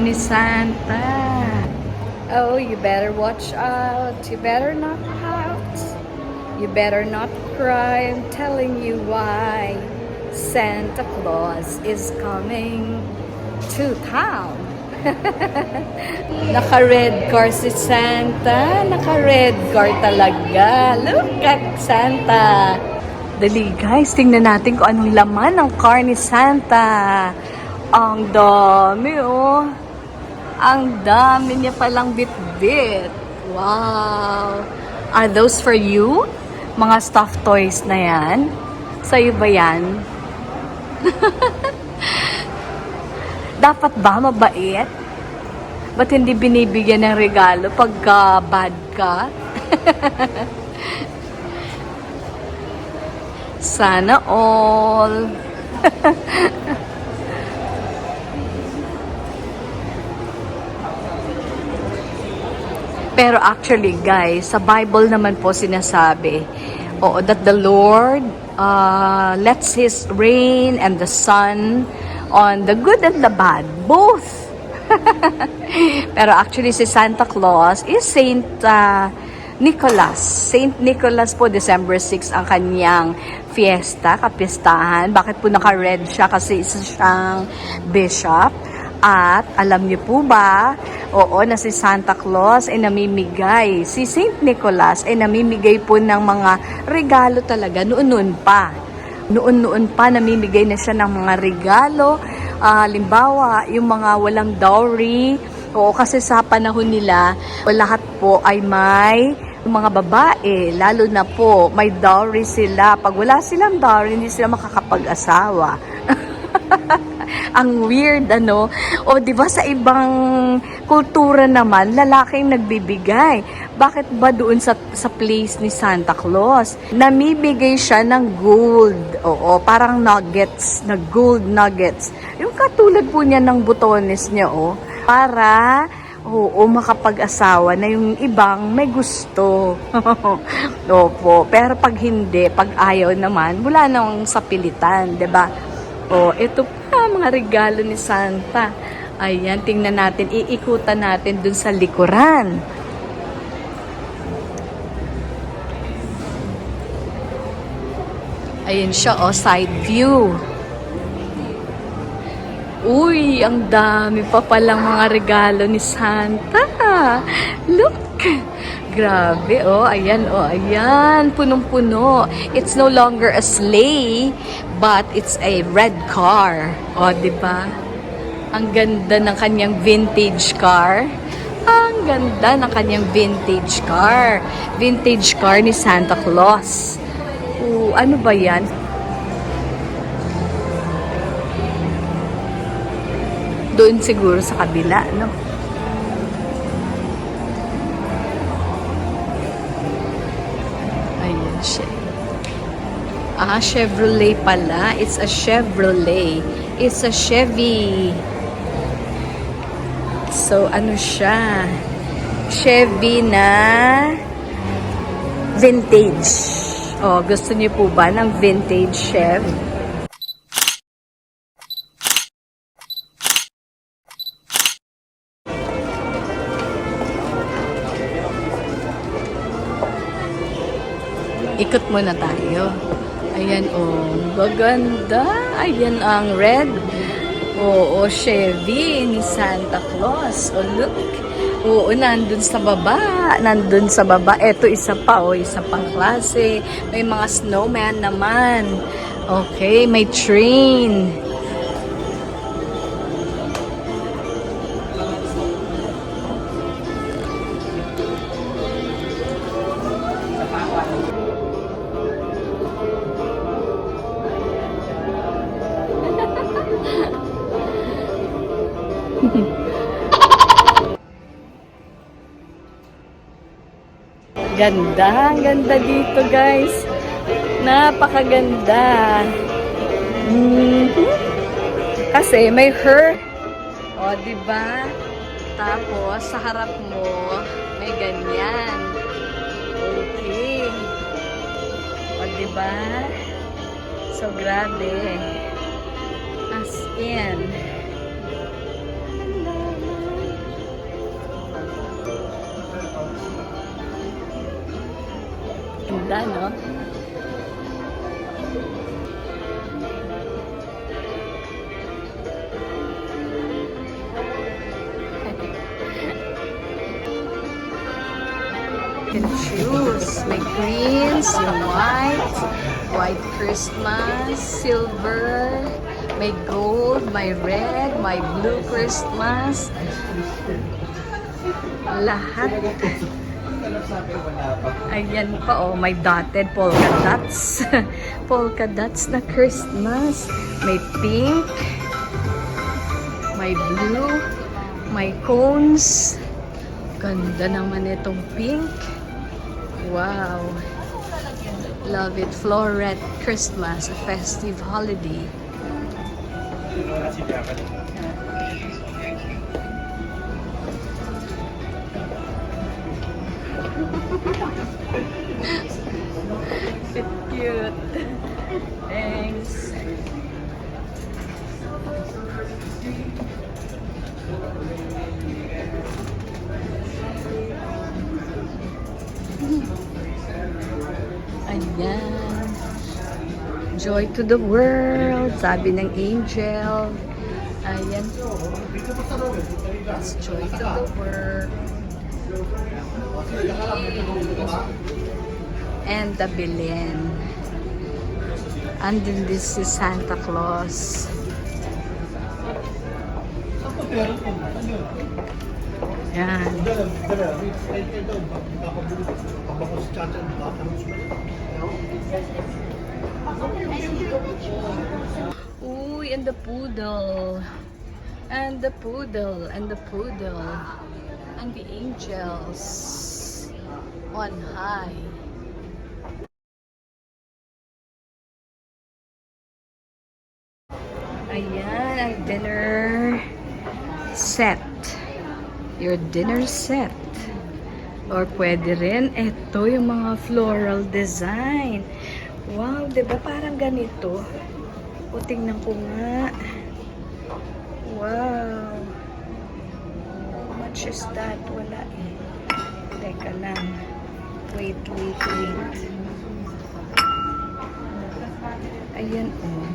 ni Santa. Oh, you better watch out. You better not pout. You better not cry. I'm telling you why. Santa Claus is coming to town. Naka-red car si Santa. Naka-red car talaga. Look at Santa. Dali guys, tingnan natin kung anong laman ng car ni Santa. Ang dami oh. Ang dami niya palang bit-bit. Wow. Are those for you? Mga stuffed toys na yan? Sa'yo ba yan? Dapat ba mabait? Ba't hindi binibigyan ng regalo pagka bad ka? Sana all. Pero actually guys, sa Bible naman po sinasabi, that the Lord lets His rain and the sun on the good and the bad, both. Pero actually si Santa Claus is Saint Nicholas. Saint Nicholas po, December 6 ang kanyang fiesta, kapistahan. Bakit po naka-red siya? Kasi isa siyang bishop. At alam niyo po ba, na si Santa Claus ay namimigay. Si Saint Nicholas ay namimigay po ng mga regalo talaga noon pa. Noon pa namimigay na siya ng mga regalo. Halimbawa, yung mga walang dowry. Kasi sa panahon nila, lahat po ay may mga babae, lalo na po, may dowry sila. Pag wala silang dowry, hindi sila makakapag-asawa. Ang weird, ano? Di ba sa ibang kultura naman, lalaking nagbibigay. Bakit ba doon sa place ni Santa Claus? Namibigay siya ng gold. Parang nuggets, na gold nuggets. Yung katulad po niya ng butones niya, para makapag-asawa na yung ibang may gusto. Opo. Pero pag hindi, pag ayaw naman, wala nang sapilitan, 'di ba? Ito pa, mga regalo ni Santa. Ayan, tingnan natin. Iikutan natin dun sa likuran. Ayan siya, side view. Uy, ang dami pa palang mga regalo ni Santa. Look! Grabe, ayan, punong-puno. It's no longer a sleigh, but it's a red car. Diba? Ang ganda ng kanyang vintage car. Ang ganda ng kanyang vintage car. Vintage car ni Santa Claus. Ano ba yan? Doon siguro sa kabila, no? Ayan siya. Chevrolet pala. It's a Chevrolet. It's a Chevy. So, ano siya? Chevy na vintage. Gusto niyo po ba ng vintage Chevy? Ikot muna tayo. Ayan, gaganda. Ayan ang red. Chevy ni Santa Claus. Look. Nandun sa baba. Nandun sa baba. Eto, isa pa, isa pang klase. May mga snowman naman. Okay, may train. Ganda, ang ganda dito guys. Napakaganda. Kasi may her. Diba? Tapos sa harap mo may ganyan. Okay. Diba? So grabe. As in. ganda, no? You can choose. May greens, yung white Christmas, silver, may gold, may red, may blue Christmas. Lahat. Ayan pa, oh, may dotted polka dots. Polka dots na Christmas. May pink, may blue, may cones. Ganda naman itong pink. Wow. Love it. Floret Christmas, a festive holiday. It's cute. Thanks. Ayan. Joy to the world, sabi ng angel. Ayan. It's joy to the world. And the Belen. And then this is Santa Claus. Yan. Uy, and the poodle. And the poodle. And the poodle. And the angels on high. Ayan, ang dinner set. Your dinner set. Or pwede rin, ito yung mga floral design. Wow, diba parang ganito? O, tingnan ko nga. Wow. How much is that? Wala eh. Teka lang. Wait. Ayan, oh.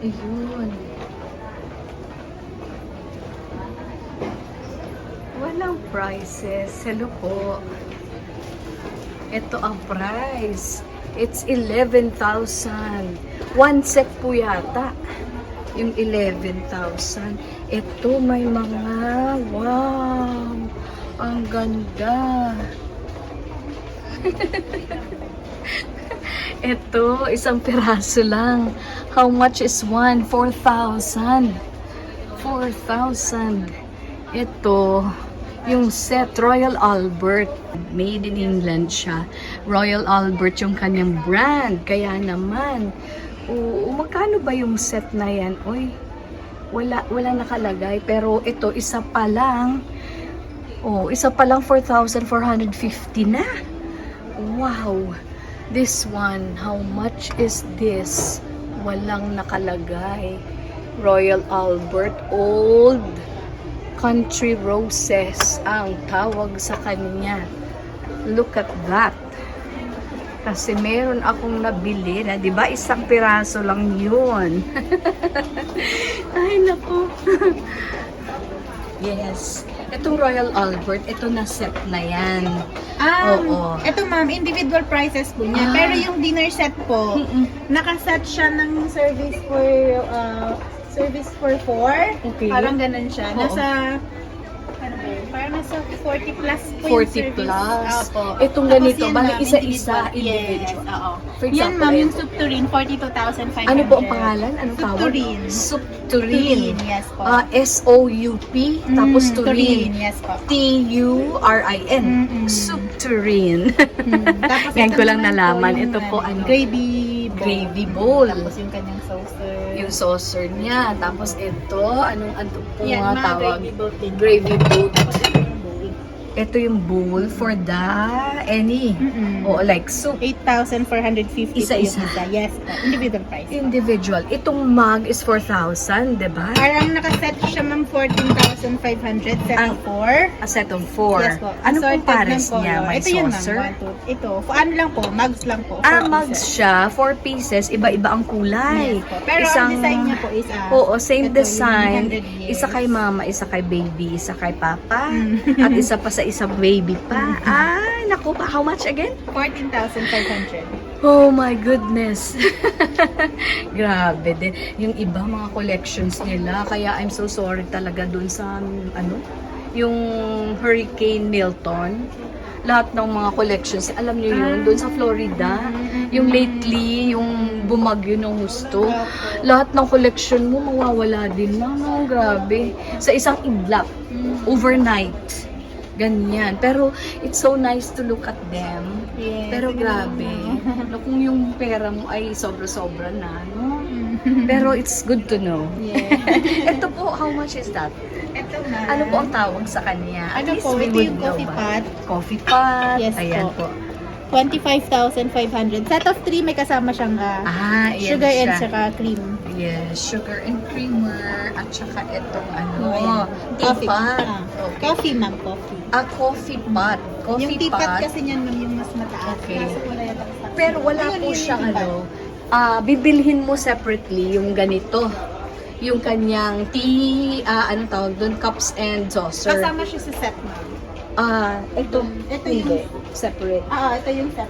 Ayun. Walang prices. Hello po. Ito ang price. It's 11,000. One set po yata. Yung 11,000. Ito may mga, wow. Ang ganda. Ito, isang piraso lang. How much is one? 4,000. 4,000. Ito, yung set Royal Albert. Made in England siya. Royal Albert yung kanyang brand. Kaya naman, magkano ba yung set na yan? Uy, wala nakalagay. Pero ito, isa pa lang 4,450 na. Wow. This one, how much is this? Walang nakalagay. Royal Albert Old Country Roses ang tawag sa kanya. Look at that. Kasi meron akong nabili na, di ba? Isang piraso lang yun. Ay, naku. Yes. Itong Royal Albert, ito na set na yan. Oo. Ito ma'am, individual prices po niya. Pero yung dinner set po, nakaset siya ng service for 4. Okay. Parang ganun siya. Oo. Parang nasa 40 plus po 40 yung service. plus. Opo. Itong Tapos ganito, yan, bali ma'am, isa-isa, Yes, individual. oo. For Yan example, ma'am, yung ito. soup tureen, 42,500. Ano po ang pangalan? Anong tawag? Tureen. Soup tureen. Yes po. S-O-U-P, tapos tureen. Yes po. T-U-R-I-N. Soup tureen. Tapos Ngayon ito ko lang naman nalaman. yung, Ito po, ano? gravy bowl. Bowl. Tapos yung kanyang saucer. Yung saucer niya. Tapos ito, anong po Yan, nga mga tawag? gravy boat din. Gravy boat. Tapos ito yung bowl. Ito yung bowl for the any. Oo, like soup. 8,450 Isa-isa. po yung isa. Yes po. Individual price. Individual. Itong mug is 4,000, diba? Parang nakaset siya ma'am 14,500 set Ang- of 4. A set of 4. Yes po. Ano pong Assorted pares ng niya? color. May Ito yun ma'am. saucer? Ito. Ano lang po. Mugs lang po. Ah, 4 mugs pieces. siya. 4 pieces. Iba-iba ang kulay. Yes po. Pero ang design niya po is Oo, same ito, design. yung 100 years. Isa kay mama, isa kay baby, isa kay papa, at isa pa sa isang baby pa. Ay, naku pa. How much again? 14,500. Oh my goodness. Grabe din. Yung iba mga collections nila. Kaya I'm so sorry talaga dun sa yung Hurricane Milton. Lahat ng mga collections, alam niyo yun, dun sa Florida. Yung lately, yung bumagyo ng husto. Lahat ng collection mo mawawala din na. No, grabe. Sa isang iglap. Overnight. Ganyan. Pero it's so nice to look at them. Yes. Pero grabe. No, kung yung pera mo ay sobra-sobra na, no? Pero it's good to know. Yeah. Ito po, how much is that? Ito na. Ano po ang tawag sa kanya? At Ano least po, we ito would yung know coffee ba? pot. Coffee pot. Yes Ayan po. po. 25,500. Set of 3 may kasama siyang Ayan sugar and siya. saka cream. Yes, sugar and creamer. At saka itong Ayan. Coffee. teapot. Okay. Coffee ma'am, coffee. Coffee pot. Coffee Yung teapot pot. kasi niyan ma'am yung mas mataas. Okay. Kaso wala yata sa Pero wala Ayun, po yun yung siyang teapot. bibilhin mo separately yung ganito. Yung kanyang tea, anong tawag doon? Cups and saucer. Kasama siya sa set ma'am. Ito. Ito Hindi. yung- Separate. Ito yung set.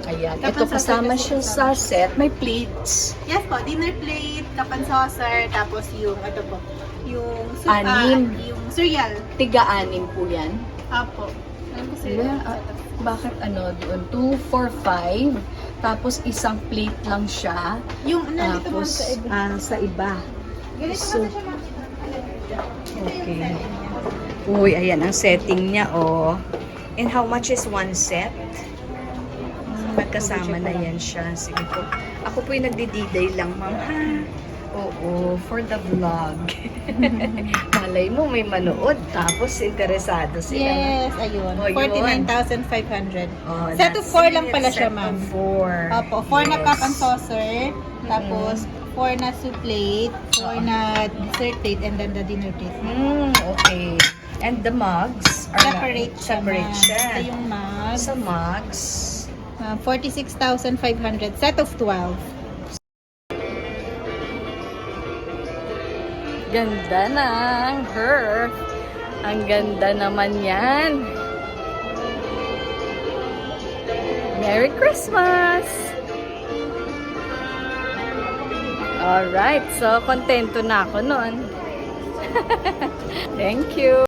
Ayan. Cup Ito and saucer kasama kasi siya sa set. May plates. Yes po, dinner plate, cup and saucer, tapos yung ito po, yung soup, Anim. yung cereal. Tiga-anim po yan. Apo. Alam ko Sila, bakit doon? 2, 4, 5. Tapos isang plate lang siya. Yung nandito ma'am Tapos, sa iba. sa iba. Ganito so- naman siya ma'am. Okay. Uy, ayan ang setting niya, oh. And how much is one set? Magkasama na yan siya. Sige po. Ako po yung nagdi-day lang, ma'am, ha? Oo, for the vlog. Malay mo, may manood. Tapos, interesado sila. Yes, ayun. Oh, yun. 49,500. Oh, Set of that's 4 lang it. pala siya, Set ma'am. of 4. Opo, 4 na Yes. cup and saucer, tapos 4 na soup plate, 4 na dessert plate, and then the dinner plate. Okay. And the mugs are Separate siya, separate ma'am. siya. Ito yung mug. Sa mugs, 46,500. Set of 12. ganda ng hearth. Ang ganda naman yan. Merry Christmas! Alright, so kontento na ako nun. Thank you!